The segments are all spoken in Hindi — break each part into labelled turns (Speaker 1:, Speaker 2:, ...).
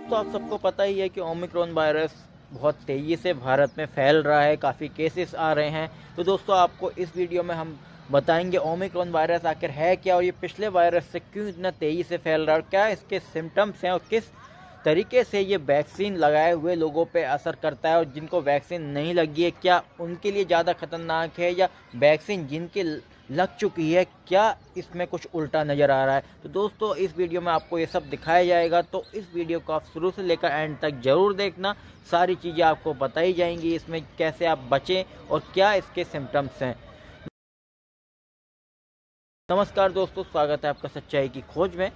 Speaker 1: तो आप सबको पता ही है कि ओमिक्रॉन वायरस बहुत तेज़ी से भारत में फैल रहा है, काफ़ी केसेस आ रहे हैं। तो दोस्तों आपको इस वीडियो में हम बताएंगे ओमिक्रॉन वायरस आखिर है क्या, और ये पिछले वायरस से क्यों इतना तेज़ी से फैल रहा है, और क्या इसके सिम्टम्स हैं, और किस तरीके से ये वैक्सीन लगाए हुए लोगों पे असर करता है, और जिनको वैक्सीन नहीं लगी है क्या उनके लिए ज़्यादा खतरनाक है, या वैक्सीन जिनके लग चुकी है क्या इसमें कुछ उल्टा नज़र आ रहा है। तो दोस्तों इस वीडियो में आपको ये सब दिखाया जाएगा, तो इस वीडियो को आप शुरू से लेकर एंड तक ज़रूर देखना। सारी चीज़ें आपको बताई जाएंगी, इसमें कैसे आप बचें और क्या इसके सिम्टम्स हैं। नमस्कार दोस्तों, स्वागत है आपका सच्चाई की खोज में।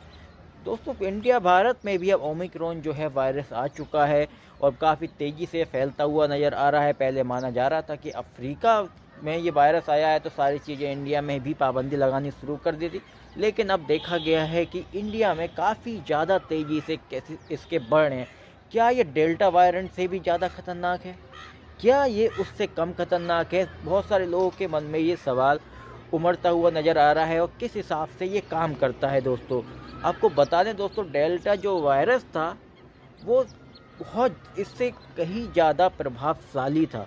Speaker 1: दोस्तों इंडिया भारत में भी अब ओमिक्रॉन जो है वायरस आ चुका है और काफ़ी तेज़ी से फैलता हुआ नज़र आ रहा है। पहले माना जा रहा था कि अफ्रीका में ये वायरस आया है तो सारी चीज़ें इंडिया में भी पाबंदी लगानी शुरू कर दी थी, लेकिन अब देखा गया है कि इंडिया में काफ़ी ज़्यादा तेज़ी से केसेस इसके बढ़ रहे हैं। क्या ये डेल्टा वेरिएंट से भी ज़्यादा खतरनाक है? क्या ये उससे कम खतरनाक है? बहुत सारे लोगों के मन में ये सवाल उमड़ता हुआ नज़र आ रहा है, और किस हिसाब से ये काम करता है। दोस्तों आपको बता दें दोस्तों, डेल्टा जो वायरस था वो बहुत इससे कहीं ज़्यादा प्रभावशाली था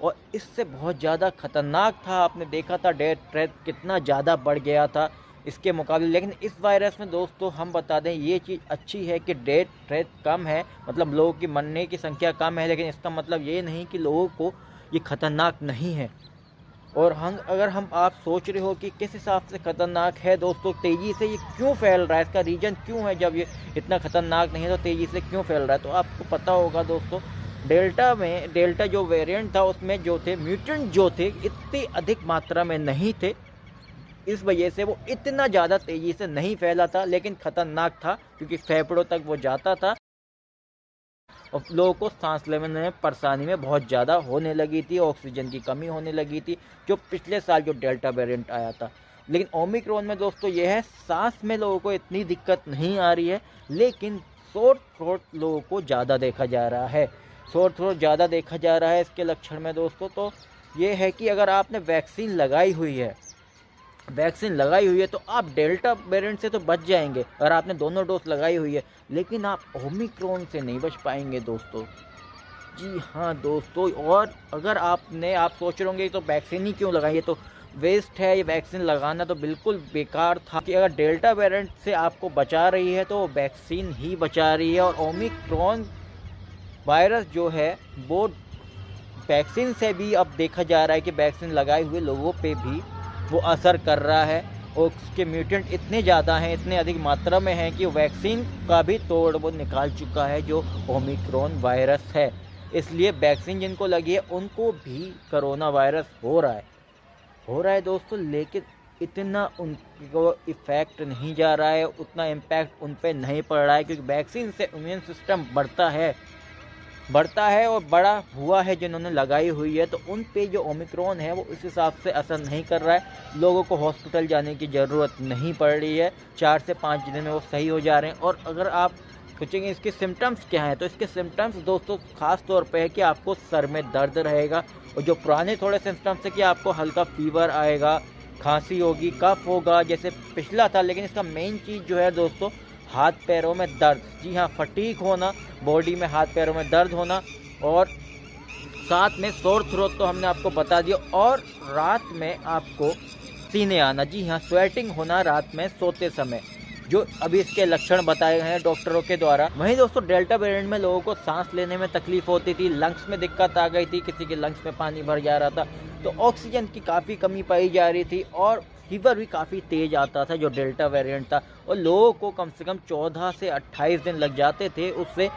Speaker 1: और इससे बहुत ज़्यादा खतरनाक था। आपने देखा था डेथ रेट कितना ज़्यादा बढ़ गया था इसके मुकाबले। लेकिन इस वायरस में दोस्तों हम बता दें ये चीज़ अच्छी है कि डेथ रेट कम है, मतलब लोगों की मरने की संख्या कम है, लेकिन इसका मतलब ये नहीं कि लोगों को ये खतरनाक नहीं है। और हम आप सोच रहे हो कि किस हिसाब से खतरनाक है दोस्तों, तेज़ी से ये क्यों फैल रहा है, इसका रीज़न क्यों है, जब ये इतना खतरनाक नहीं है तो तेज़ी से क्यों फैल रहा है। तो आपको पता होगा दोस्तों, डेल्टा जो वेरिएंट था उसमें जो थे म्यूटेंट जो थे इतनी अधिक मात्रा में नहीं थे, इस वजह से वो इतना ज़्यादा तेज़ी से नहीं फैला था, लेकिन खतरनाक था क्योंकि फेफड़ों तक वो जाता था और लोगों को सांस लेने में परेशानी में बहुत ज़्यादा होने लगी थी, ऑक्सीजन की कमी होने लगी थी, जो पिछले साल जो डेल्टा वेरिएंट आया था। लेकिन ओमिक्रॉन में दोस्तों यह है, सांस में लोगों को इतनी दिक्कत नहीं आ रही है, लेकिन सोर थ्रोट लोगों को ज़्यादा देखा जा रहा है। सोर थ्रोट ज़्यादा देखा जा रहा है इसके लक्षण में दोस्तों। तो ये है कि अगर आपने वैक्सीन लगाई हुई है तो आप डेल्टा वेरिएंट से तो बच जाएंगे अगर आपने दोनों डोज लगाई हुई है, लेकिन आप ओमिक्रॉन से नहीं बच पाएंगे दोस्तों। जी हाँ दोस्तों, और अगर आप सोच रहे होंगे तो वैक्सीन ही क्यों लगाई है, तो वेस्ट है ये वैक्सीन लगाना, तो बिल्कुल बेकार था कि अगर डेल्टा वेरिएंट से आपको बचा रही है तो वैक्सीन ही बचा रही है। और ओमिक्रॉन वायरस जो है वो वैक्सीन से भी अब देखा जा रहा है कि वैक्सीन लगाए हुए लोगों पे भी वो असर कर रहा है, और उसके म्यूटेंट इतने ज़्यादा हैं, इतने अधिक मात्रा में हैं कि वैक्सीन का भी तोड़ वो निकाल चुका है जो ओमिक्रॉन वायरस है। इसलिए वैक्सीन जिनको लगी है उनको भी कोरोना वायरस हो रहा है दोस्तों, लेकिन इतना उनको इफ़ेक्ट नहीं जा रहा है, उतना इम्पैक्ट उन पर नहीं पड़ रहा है, क्योंकि वैक्सीन से इम्यून सिस्टम बढ़ता है और बड़ा हुआ है जिन्होंने लगाई हुई है, तो उन पे जो ओमिक्रॉन है वो इस हिसाब से असर नहीं कर रहा है। लोगों को हॉस्पिटल जाने की ज़रूरत नहीं पड़ रही है, 4 से 5 दिन में वो सही हो जा रहे हैं। और अगर आप पूछेंगे इसके सिम्टम्स क्या हैं, तो इसके सिम्टम्स दोस्तों खास तौर पे है कि आपको सर में दर्द रहेगा, और जो पुराने थोड़े सिम्टम्स है कि आपको हल्का फीवर आएगा, खांसी होगी, कफ होगा जैसे पिछला था। लेकिन इसका मेन चीज़ जो है दोस्तों, हाथ पैरों में दर्द, जी हाँ फटीक होना, बॉडी में हाथ पैरों में दर्द होना, और साथ में सोर थ्रोट तो हमने आपको बता दिया, और रात में आपको सीने आना, जी हाँ स्वेटिंग होना रात में सोते समय, जो अभी इसके लक्षण बताए गए हैं डॉक्टरों के द्वारा। वहीं दोस्तों डेल्टा वेरिएंट में लोगों को सांस लेने में तकलीफ होती थी, लंग्स में दिक्कत आ गई थी, किसी के लंग्स में पानी भर जा रहा था, तो ऑक्सीजन की काफ़ी कमी पाई जा रही थी, और फीवर भी काफ़ी तेज़ आता था जो डेल्टा वेरिएंट था, और लोगों को कम से कम 14 से 28 दिन लग जाते थे उससे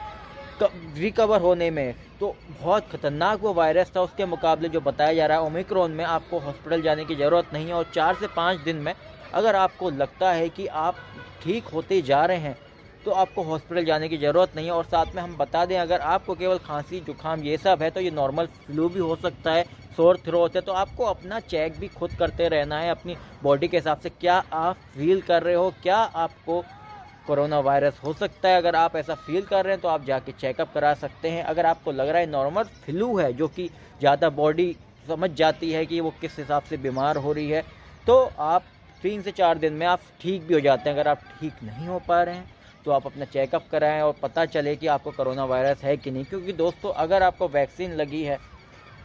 Speaker 1: रिकवर होने में। तो बहुत खतरनाक वो वायरस था, उसके मुकाबले जो बताया जा रहा है ओमिक्रॉन में आपको हॉस्पिटल जाने की ज़रूरत नहीं है, और 4 से 5 दिन में अगर आपको लगता है कि आप ठीक होते जा रहे हैं तो आपको हॉस्पिटल जाने की ज़रूरत नहीं है। और साथ में हम बता दें, अगर आपको केवल खांसी जुकाम ये सब है तो ये नॉर्मल फ्लू भी हो सकता है, सोर थ्रोट है, तो आपको अपना चेक भी खुद करते रहना है अपनी बॉडी के हिसाब से, क्या आप फील कर रहे हो, क्या आपको कोरोना वायरस हो सकता है। अगर आप ऐसा फील कर रहे हैं तो आप जाके चेकअप करा सकते हैं। अगर आपको लग रहा है नॉर्मल फ्लू है, जो कि ज़्यादा बॉडी समझ जाती है कि वो किस हिसाब से बीमार हो रही है, तो आप 3 से 4 दिन में आप ठीक भी हो जाते हैं। अगर आप ठीक नहीं हो पा रहे हैं तो आप अपना चेकअप कराएं और पता चले कि आपको कोरोना वायरस है कि नहीं। क्योंकि दोस्तों अगर आपको वैक्सीन लगी है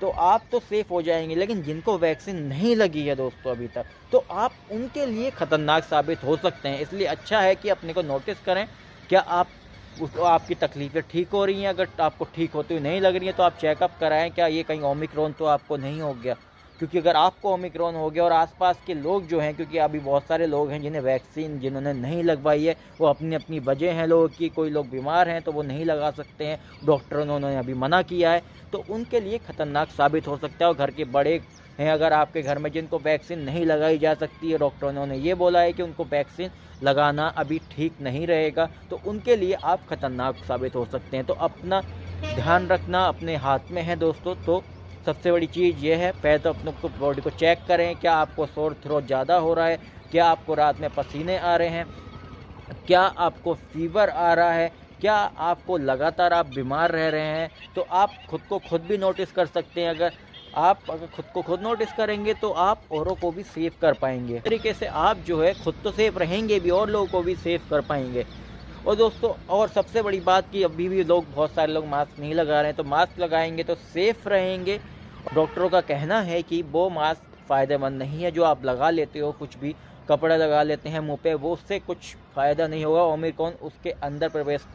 Speaker 1: तो आप तो सेफ़ हो जाएंगे, लेकिन जिनको वैक्सीन नहीं लगी है दोस्तों अभी तक, तो आप उनके लिए ख़तरनाक साबित हो सकते हैं। इसलिए अच्छा है कि अपने को नोटिस करें, क्या आपकी तकलीफ़ें ठीक हो रही हैं। अगर आपको ठीक होती हुई नहीं लग रही है तो आप चेकअप कराएं, क्या ये कहीं ओमिक्रॉन तो आपको नहीं हो गया। क्योंकि अगर आपको ओमिक्रॉन हो गया और आसपास के लोग जो हैं, क्योंकि अभी बहुत सारे लोग हैं जिन्हें वैक्सीन जिन्होंने नहीं लगवाई है, वो अपनी अपनी वजह हैं लोगों की। कोई लोग बीमार हैं तो वो नहीं लगा सकते हैं, डॉक्टरों ने उन्होंने अभी मना किया है, तो उनके लिए ख़तरनाक साबित हो सकता है। और घर के बड़े हैं अगर आपके घर में जिनको वैक्सीन नहीं लगाई जा सकती है, डॉक्टरों ने उन्हें ये बोला है कि उनको वैक्सीन लगाना अभी ठीक नहीं रहेगा, तो उनके लिए आप ख़तरनाक साबित हो सकते हैं। तो अपना ध्यान रखना अपने हाथ में है दोस्तों। तो सबसे बड़ी चीज़ ये है, पहले तो अपने को बॉडी को चेक करें, क्या आपको सोर थ्रोट ज़्यादा हो रहा है, क्या आपको रात में पसीने आ रहे हैं, क्या आपको फीवर आ रहा है, क्या आपको लगातार आप बीमार रह रहे हैं। तो आप खुद को खुद भी नोटिस कर सकते हैं। अगर खुद को खुद नोटिस करेंगे तो आप औरों को भी सेव कर पाएंगे। इस तरीके से आप जो है खुद तो सेफ रहेंगे भी और लोगों को भी सेव कर पाएंगे। और दोस्तों और सबसे बड़ी बात कि अभी भी बहुत सारे लोग मास्क नहीं लगा रहे हैं, तो मास्क लगाएंगे तो सेफ रहेंगे। डॉक्टरों का कहना है कि वो मास्क फ़ायदेमंद नहीं है जो आप लगा लेते हो, कुछ भी कपड़ा लगा लेते हैं मुंह पे, वो उससे कुछ फ़ायदा नहीं होगा। ओमिक्रॉन उसके अंदर प्रवेश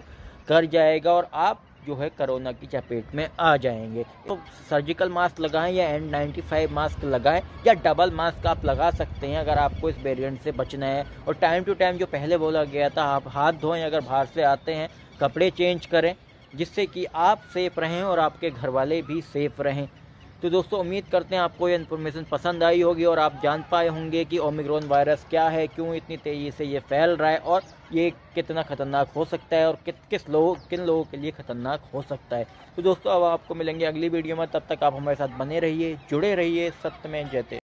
Speaker 1: कर जाएगा और आप जो है कोरोना की चपेट में आ जाएंगे। तो सर्जिकल मास्क लगाएं या N95 मास्क लगाएं या डबल मास्क आप लगा सकते हैं अगर आपको इस वेरिएंट से बचना है। और टाइम टू टाइम जो पहले बोला गया था, आप हाथ धोएं, अगर बाहर से आते हैं कपड़े चेंज करें, जिससे कि आप सेफ रहें और आपके घर वाले भी सेफ रहें। तो दोस्तों उम्मीद करते हैं आपको ये इन्फॉर्मेशन पसंद आई होगी और आप जान पाए होंगे कि ओमिक्रॉन वायरस क्या है, क्यों इतनी तेज़ी से ये फैल रहा है और ये कितना ख़तरनाक हो सकता है और किन लोगों के लिए ख़तरनाक हो सकता है। तो दोस्तों अब आपको मिलेंगे अगली वीडियो में, तब तक आप हमारे साथ बने रहिए, जुड़े रहिए। सत्य में जयते।